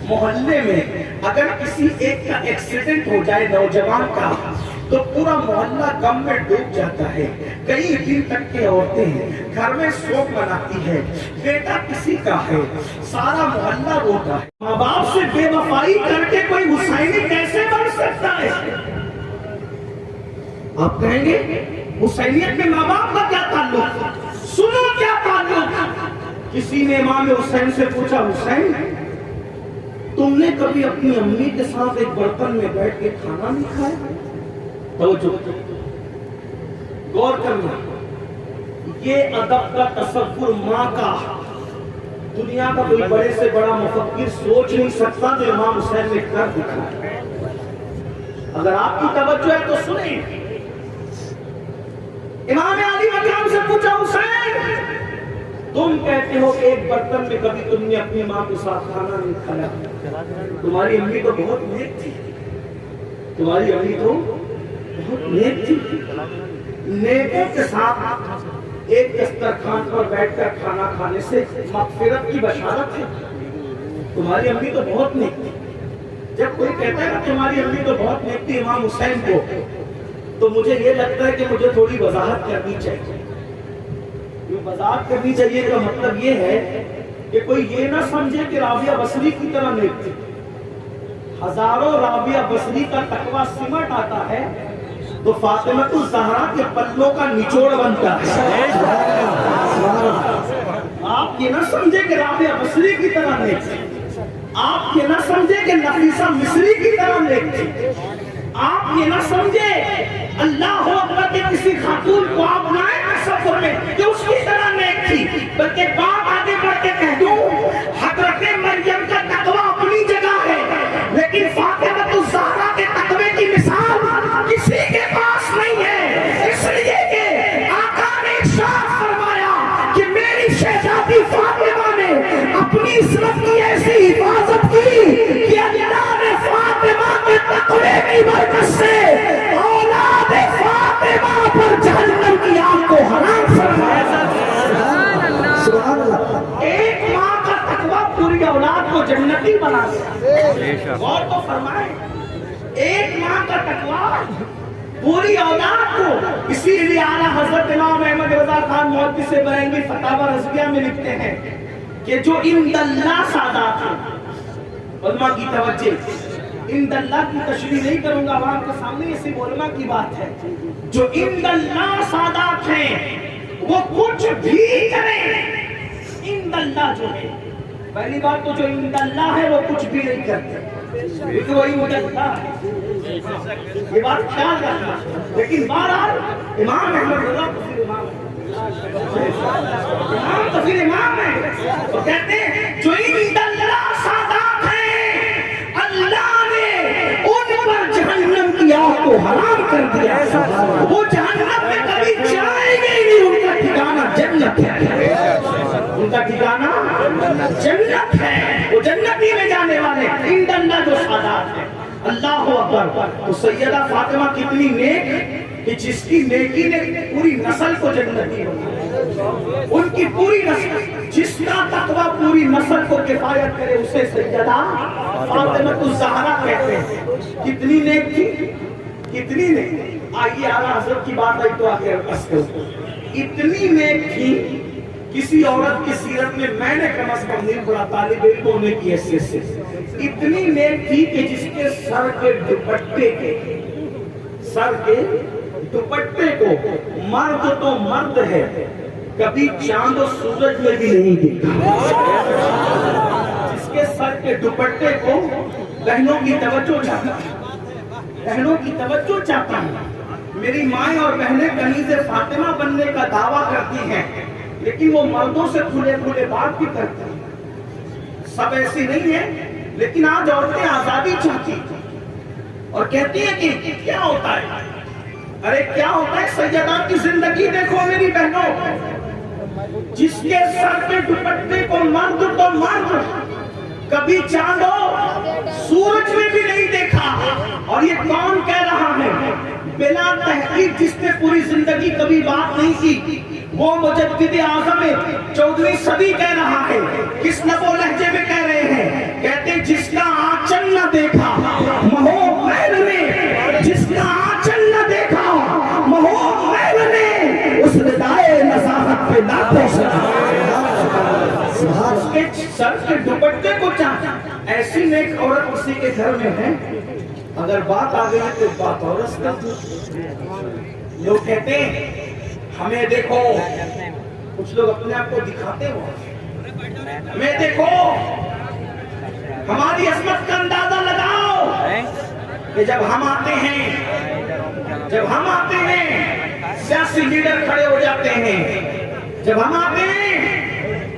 Speaker 1: محلے میں اگر کسی ایک کا ایکسیڈنٹ ہو جائے نوجوان کا تو پورا محلہ غم میں ڈوب جاتا ہے، کئی دن تک کے عورتیں گھر میں سوگ مناتی ہے، بیٹا کسی کا ہے، سارا محلہ روتا ہے۔ ماں باپ سے بے وفائی کر کے کوئی حسینی کیسے بن سکتا ہے؟ آپ کہیں گے حسینیت میں ماں باپ کا کیا تعلق؟ سنو کیا تعلق۔ کسی نے امام حسین سے پوچھا، حسین تم نے کبھی اپنی امی کے ساتھ ایک برتن میں بیٹھ کے کھانا نہیں کھایا؟ توجہ غور کرنا، یہ ادب کا تصور ماں کا دنیا کا کوئی بڑے سے بڑا مفکر سوچ نہیں سکتا جو امام حسین نے کر دکھایا۔ اگر آپ کی توجہ ہے تو سنیں، امام علی مقام سے پوچھا، حسین تم کہتے ہو کہ ایک برتن میں کبھی تم نے اپنی ماں کے ساتھ کھانا نہیں کھایا، تمہاری امی تو بہت نیک تھی، تمہاری امی تو بہت نیک تھی، نیکوں کے ساتھ ایک دسترخوان پر بیٹھ کر کھانا کھانے سے مغفرت کی بشارت ہے، تمہاری امی تو بہت نیک تھی۔ جب کوئی کہتا ہے کہ تمہاری امی تو بہت نیک تھی امام حسین کو، تو مجھے یہ لگتا ہے کہ مجھے تھوڑی وضاحت کرنی چاہیے۔ وضاحت کرنی چاہیے کا مطلب یہ ہے کہ کوئی یہ نہ سمجھے کہ رابعہ بصری کی طرح نیک تھی۔ ہزاروں رابعہ بصری کا تقویٰ سمٹ آتا ہے تو فاطمہ الزہرا کے پلوں کا نچوڑ بنتا ہے۔ آپ یہ نہ سمجھے کہ رابعہ بصری کی طرح نیک تھی، آپ یہ نہ سمجھے کہ نفیسہ مصری کی طرح نیک تھی، آپ یہ نہ سمجھے اللہ اکبر کے کسی خاتون کو آپ لائیں تصور میں کہ اس کی طرح نیک تھی، بلکہ بات آگے بڑھ کے کہہ دوں، حضرت مریم کا تقویٰ اپنی جگہ ہے، لیکن فاطمہ الزہرا کے تقوی کی مثال کسی کے پاس نہیں ہے، اس لیے کہ آقا نے ارشاد فرمایا کہ میری شہزادی فاطمہ نے اپنی عصمت کی ایسی حفاظت کی کہ اللہ نے فاطمہ کے
Speaker 4: غور تو فرمائیں، ایک ماں کا تقویٰ پوری اولاد کو. اسی لیے اعلیٰ حضرت امام احمد رضا خان محدث برنگی فتاوی رضویہ میں لکھتے ہیں کہ جو عند اللہ سادات ہیں، علماء کی توجہ، عند اللہ کی تشریح نہیں کروں گا، عوام کے سامنے یہ صرف علماء کی بات ہے. جو عند اللہ سادات ہیں وہ کچھ بھی کریں، عند اللہ جو ہے، پہلی بات تو جو عند اللہ ہے وہ کچھ بھی نہیں کرتے، کیونکہ وہی مجدہ ہے، یہ بات خیال رکھنا. لیکن بہرحال امام احمد رضا امام تو پھر امام ہے، وہ کہتے ہیں جو عند اللہ سادات ہیں اللہ نے ان پر جہنم کی آگ کو حرام کر دیا، وہ جہنم میں کبھی جائیں گے نہیں، ان کا ٹھکانہ جنت ہے، ان کا ٹھکانہ جنت ہے، وہ جنتی میں جانے والے عند اللہ جو سادات ہیں. اللہ اکبر. تو سیدہ فاطمہ کتنی نیک کہ جس کی نیکی نے پوری نسل کو جنتی بنا، ان کی پوری نسل، جس کا تقویٰ پوری نسل کو کفایت کرے اسے سیدہ فاطمہ الزہرا کہتے ہیں. کتنی نیک تھی، کتنی نیک. آئیے اعلیٰ حضرت کی بات آئی تو آگے عرض کروں. اتنی نیک تھی کسی عورت کی سیرت میں میں نے کم از کم نہیں پڑھا طالب علم ہونے کی حیثیت سے. اتنی نیک تھی کہ جس کے سر کے دوپٹے کو مرد تو مرد ہے کبھی چاند و سورج میں بھی نہیں دیکھا. جس کے سر کے دوپٹے کو بہنوں کی توجہ چاہتا ہے. میری مائیں اور بہنیں کنیز فاطمہ بننے کا دعویٰ کرتی ہیں لیکن وہ مردوں سے کھلے بات بھی کرتی ہیں. سب ایسی نہیں ہے، لیکن آج عورتیں آزادی چاہتی اور کہتی ہیں کہ کیا ہوتا ہے. ارے کیا ہوتا ہے؟ سیدہ کی زندگی دیکھو میری بہنوں، جس کے سر کے دوپٹے کو مرد تو مرد کبھی چاند و سورج میں بھی نہیں دیکھا. اور یہ کون کہہ رہا ہے؟ بلا تحقیق جس نے پوری زندگی کبھی بات نہیں کی وہ مجدد اعظم 14ویں صدی کہہ رہا ہے. کس لب و لہجے میں کہہ رہے ہیں؟ کہتے جس کا آنچل نہ دیکھا مہو محل نے، جس کا آنچل نہ دیکھا مہو محل نے، اس ردائے نزاہت پہ لاکھوں اس کے سر کے دوپٹے کو چاہتا. ایسی نیک عورت اسی کے گھر میں ہے، اگر بات آ گئی تو بات اور اس کا. لوگ کہتے ہیں ہمیں دیکھو، کچھ لوگ اپنے آپ کو دکھاتے ہو، ہمیں دیکھو، ہماری عظمت کا اندازہ لگاؤ کہ جب ہم آتے ہیں سیاسی لیڈر کھڑے ہو جاتے ہیں، جب ہم آتے ہیں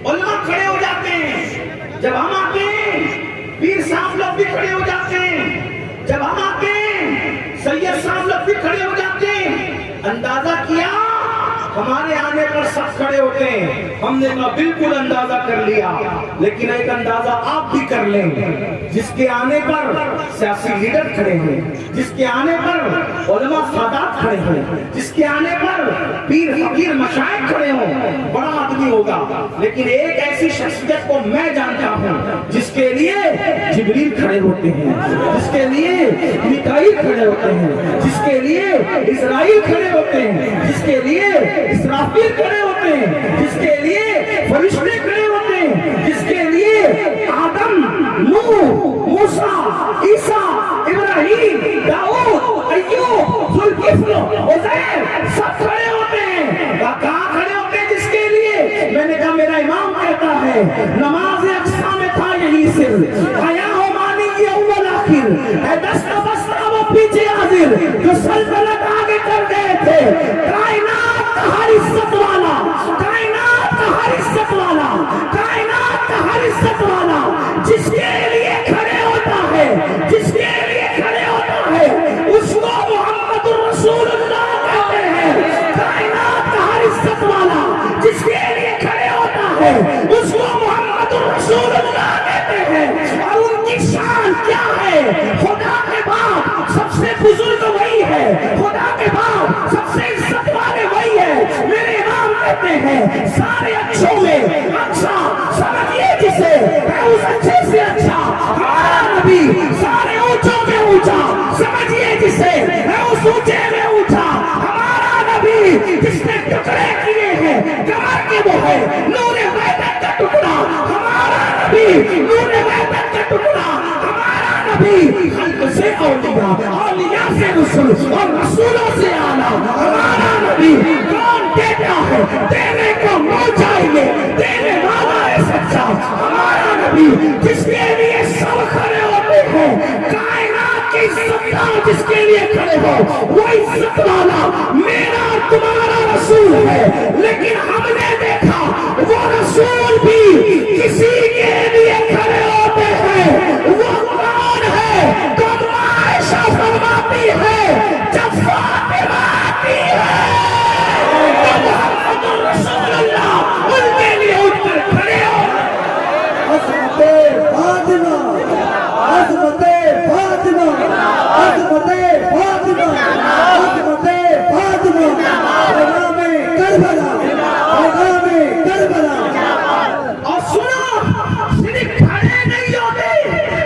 Speaker 4: علماء کھڑے ہو جاتے ہیں، جب ہم آتے ہیں پیر صاحب لوگ بھی کھڑے ہو جاتے ہیں، جب ہم آتے ہیں سید صاحب لوگ بھی کھڑے ہو جاتے ہیں. اندازہ کیا ہمارے آنے پر سب کھڑے ہوتے ہیں. ہم نے کہا بالکل اندازہ کر لیا، لیکن ایک اندازہ آپ بھی کر لیں. جس کے آنے پر سیاسی لیڈر کھڑے ہیں، جس کے آنے پر علماء سادات کھڑے ہیں، جس کے آنے پر پیر فقیر مشائخ کھڑے ہوں، بڑا آدمی ہوگا. لیکن ایک ایسی شخصیت کو میں جانتا ہوں جس کے لیے جبریل کھڑے ہوتے ہیں، جس کے لیے میکائیل کھڑے ہوتے ہیں، جس کے لیے اسرائیل کھڑے ہوتے ہیں، جس کے لیے اسرافیل کھڑے ہوتے ہیں، جس کے لیے فرشتے کھڑے ہوتے ہیں، جس کے لیے آدم، نوح، موسیٰ، عیسیٰ، ابراہیم، داؤد، ایوب، ذوالکفل، عزیر سب کھڑے ہوتے ہیں. کہاں کھڑے ہوتے ہیں؟ جس کے لیے میں نے کہا میرا امام کہتا ہے نماز اقصا میں تھا یہی سر، آیا ہو مانی یہ اول آخر ہے، دست بستہ وہ پیچھے حاضر جو سلطنت آگے کر گئے تھے. کائنات کا ہر عزت والا، کائنات کا ہر عزت والا، کائنات کا ہر عزت والا جس کے لیے کھڑے ہوتا ہے، جس کے لیے کھڑے ہوتا ہے اس کو محمد الرسول اللہ کہتے ہیں. کائنات کا ہر عزت والا جس کے لیے کھڑے ہوتا ہے اس کو محمد الرسول اللہ کہتے ہیں. اور ان کی شان کیا ہے؟ خدا کے بعد سب سے بزرگ وہی ہے، خدا کے بعد سب سے عزت والے وہی ہے. میرے امام کہتے ہیں سارے اچھوں میں اچھا سمجھیے جسے، اس اچھے سے اچھا ہمارا نبی. سارے اونچوں میں اونچا سمجھیے جسے اس اونچے میں اونچا ہمارا نبی جس نے ٹکڑے کیے ہیں کمر کے وہ ہے نور وحدت کا ٹکڑا ہمارا نبی نور وحدت کا ٹکڑا ہمارا نبی خلق سے اولیاء اولیاء سے رسول اور رسولوں سے اعلیٰ ہمارا نبی کون دیتا ہے دینے کو منہ چاہیے دینے والا ہے سچا ہمارا نبی جس کے لیے سب کھڑے ہوتے ہیں کائنات کی عزت جس کے لیے کھڑے ہو وہ عزت والا میرا تمہارا رسول ہے لیکن ہم نے دیکھا وہ رسول بھی کسی کے لیے کھڑے ہوتے ہیں وہ کون ہے تو عائشہ فرماتی ہے جب فاطمہ آتی ہے تو محمد رسول اللہ ان کے لیے اٹھ کر کھڑے ہو
Speaker 2: عظمت فاطمہ عظمت فاطمہ عظمت فاطمہ عظمت فاطمہ پیغام کربلا پیغام کربلا
Speaker 4: اور سنو صرف کھڑے نہیں ہوتے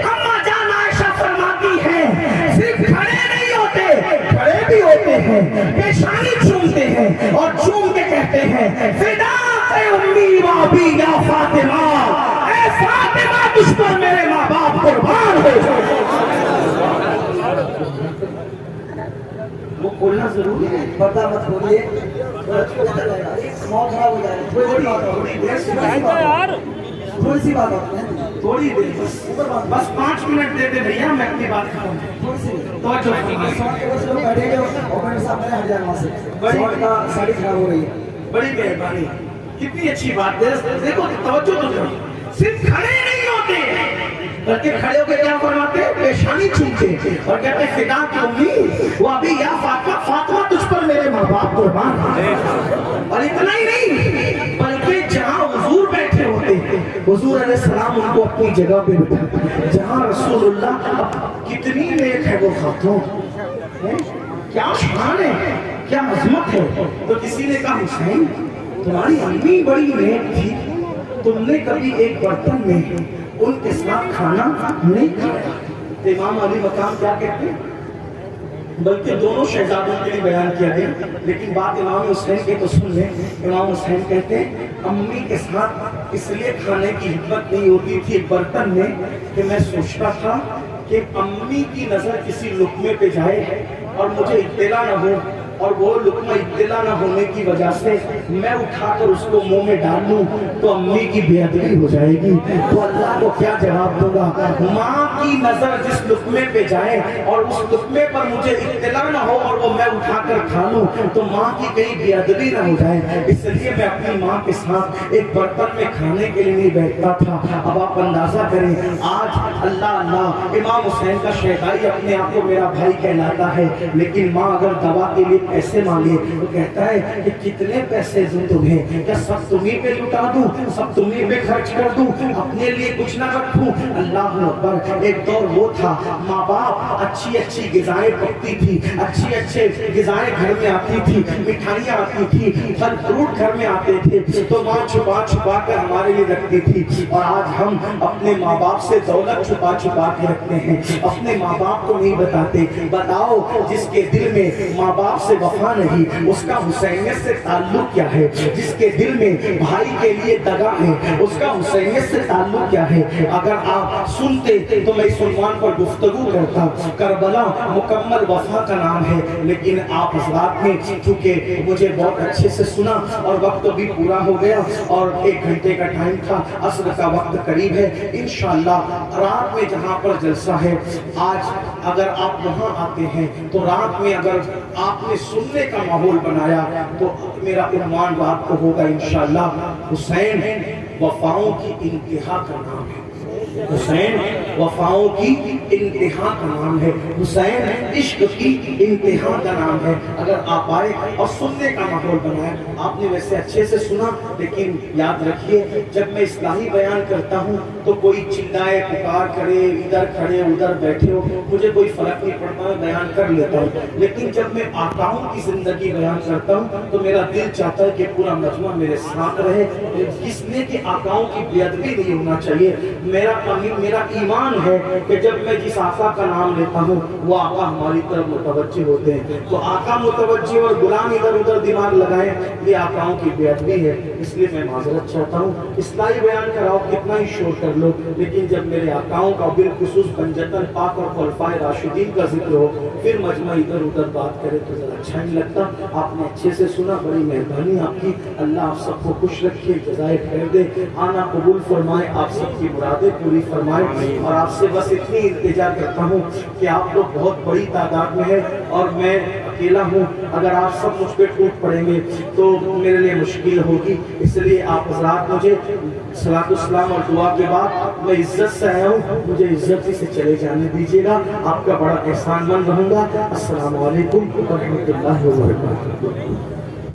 Speaker 4: اما جان عائشہ فرماتی ہے صرف کھڑے نہیں ہوتے کھڑے بھی ہوتے ہیں پیشانی چومتے ہیں اور چوم کے کہتے ہیں فداک امی و ابی یا فاطمہ اے فاطمہ تجھ پر میرے ماں باپ قربان ہو جائے وہ کھولنا ضروری ہے
Speaker 2: پردہ مت کھولیے موت خراب ہو جائے تھوڑی سی بات ہوتی ہے
Speaker 4: تھوڑی دیر بس 5 منٹ دے دے بھیا میں اپنی بات ختم
Speaker 2: تھوڑی سی
Speaker 4: توجہ فرمائیں
Speaker 2: بیٹھے گے اور میرے سامنے ہٹ جائے وہاں سے سوٹ کا ساڑی خراب ہو رہی ہے
Speaker 4: بڑی مہربانی کتنی اچھی بات ہے دیکھو توجہ تو کرو صرف کھڑے نہیں ہوتے بلکہ کھڑے ہو کے کیا فرماتے پیشانی چومتے اور کہتے فدا کی امی وہ ابھی یا فاطمہ فاطمہ تجھ پر میرے ماں باپ قربان ہیں اور اتنا ہی نہیں بلکہ جہاں حضور بیٹھے ہوتے حضور علیہ السلام ان کو اپنی جگہ پہ بٹھاتے جہاں رسول اللہ کتنی نیک ہے وہ خاتون کیا شان ہے کیا عظمت ہے تو کسی نے کہا حسین تمہاری امی بڑی نیک تھی تم نے کبھی ایک برتن میں ان کے ساتھ کھانا نہیں کھایا امام علی مقام کیا کہتے ہیں بلکہ دونوں شہزادوں کے لیے بیان کیا گیا لیکن بات امام حسین کے تو سن لیں امام حسین کہتے ہیں امی کے ساتھ اس لیے کھانے کی ہمت نہیں ہوتی تھی برتن میں کہ میں سوچتا تھا کہ امی کی نظر کسی لقمے پہ جائے اور مجھے اطلاع نہ ہو اور وہ لقمہ اطلاع نہ ہونے کی وجہ سے میں اٹھا کر اس کو منہ میں ڈال لوں تو امی کی بے ادبی ہو جائے گی تو اللہ کو کیا جواب دوں گا ماں کی نظر جس لقمے پہ جائے اور اس لقمے پر مجھے اطلاع نہ ہو اور وہ میں اٹھا کر کھا لوں تو ماں کی کہیں بے ادبی نہ ہو جائے اس لیے میں اپنی ماں کے ساتھ ایک برتن میں کھانے کے لیے نہیں بیٹھتا تھا اب آپ اندازہ کریں آج اللہ اللہ امام حسین کا شہدائی اپنے آپ کو میرا بھائی کہلاتا ہے لیکن ماں اگر دوا کے لیے پیسے مانگے وہ کہتا ہے کہ کتنے پیسے دوں تمہیں کیا سب تمہیں پہ لٹا دوں سب تمہیں پہ خرچ کر دوں اپنے لیے کچھ نہ رکھوں اللہ اکبر ایک دور وہ تھا ماں باپ اچھی اچھی غذائیں پکتی تھی اچھی اچھے غذائیں گھر میں آتی تھی مٹھائیاں آتی تھی پھل فروٹ گھر میں آتے تھے تو ماں چھپا چھپا کر ہمارے لیے رکھتی تھی اور آج ہم اپنے ماں باپ سے دولت چھپا چھپا کے رکھتے ہیں اپنے ماں باپ کو نہیں بتاتے بتاؤ جس کے دل میں ماں باپ سے وفا نہیں اس کا حسینیت سے تعلق کیا ہے جس کے دل میں بھائی کے لیے دغا ہے اس کا حسینیت سے تعلق کیا ہے اگر آپ سنتے تو میں اس عنوان پر گفتگو کرتا کربلا مکمل وفا کا نام ہے لیکن آپ حضرات نے چونکہ مجھے بہت اچھے سے سنا اور وقت بھی پورا ہو گیا اور 1 گھنٹے کا ٹائم تھا عصر کا وقت قریب ہے انشاءاللہ رات میں جہاں پر جلسہ ہے آج اگر آپ وہاں آتے ہیں تو رات میں اگر آپ نے سننے کا ماحول بنایا تو میرا عنوان رات کو ہوگا انشاءاللہ حسین وفاؤں کی انتہا کا نام ہے حسین وفاؤں کی انتہا کا نام ہے حسین عشق کی انتہا کا نام ہے اگر آپ آئے اور سننے کا ماحول بنائے آپ نے ویسے اچھے سے سنا لیکن یاد رکھیے جب میں اصلاحی بیان کرتا ہوں تو کوئی چلائے پکار کرے ادھر کھڑے ادھر بیٹھے ہو مجھے کوئی فرق نہیں پڑتا میں بیان کر لیتا ہوں لیکن جب میں آقاؤں کی زندگی بیان کرتا ہوں تو میرا دل چاہتا ہے کہ پورا مجمع میرے ساتھ رہے کس نے کہ آقاؤں کی بے ادبی نہیں ہونا چاہیے میرا ایمان ایمان ہے کہ جب میں جس آقا کا نام لیتا ہوں وہ آقا ہماری طرف متوجہ ہوتے ہیں. تو آقا متوجہ اور غلام ادھر ادھر دماغ لگائیں، یہ آقاؤں کی بے ادبی ہے. اس لیے میں معذرت چاہتا ہوں، اصلاحی بیان کراؤ کتنا ہی شور کر لو، لیکن جب میرے آقاؤں کا بالخصوص بنجتن پاک اور خلفائے راشدین کا ذکر ہو پھر مجمع ادھر ادھر بات کرے تو ذرا اچھا نہیں لگتا. آپ نے اچھے سے سنا، بڑی مہربانی آپ کی. اللہ آپ سب کو خوش رکھے، جزائے خیر دے، آنا قبول فرمائے، آپ سب کی مرادیں پوری فرمائے. اور آپ سے بس اتنی التجا کرتا ہوں کہ آپ لوگ بہت بڑی تعداد میں ہیں اور میں اکیلا ہوں، اگر آپ سب مجھ پہ ٹوٹ پڑیں گے تو میرے لیے مشکل ہوگی. اس لیے آپ حضرات مجھے صلاۃ السلام اور دعا کے بعد میں عزت سے آیا ہوں، مجھے عزت سے چلے جانے دیجیے گا. آپ کا بڑا احسان مند رہوں گا. السلام علیکم ورحمۃ اللہ وبرکاتہ.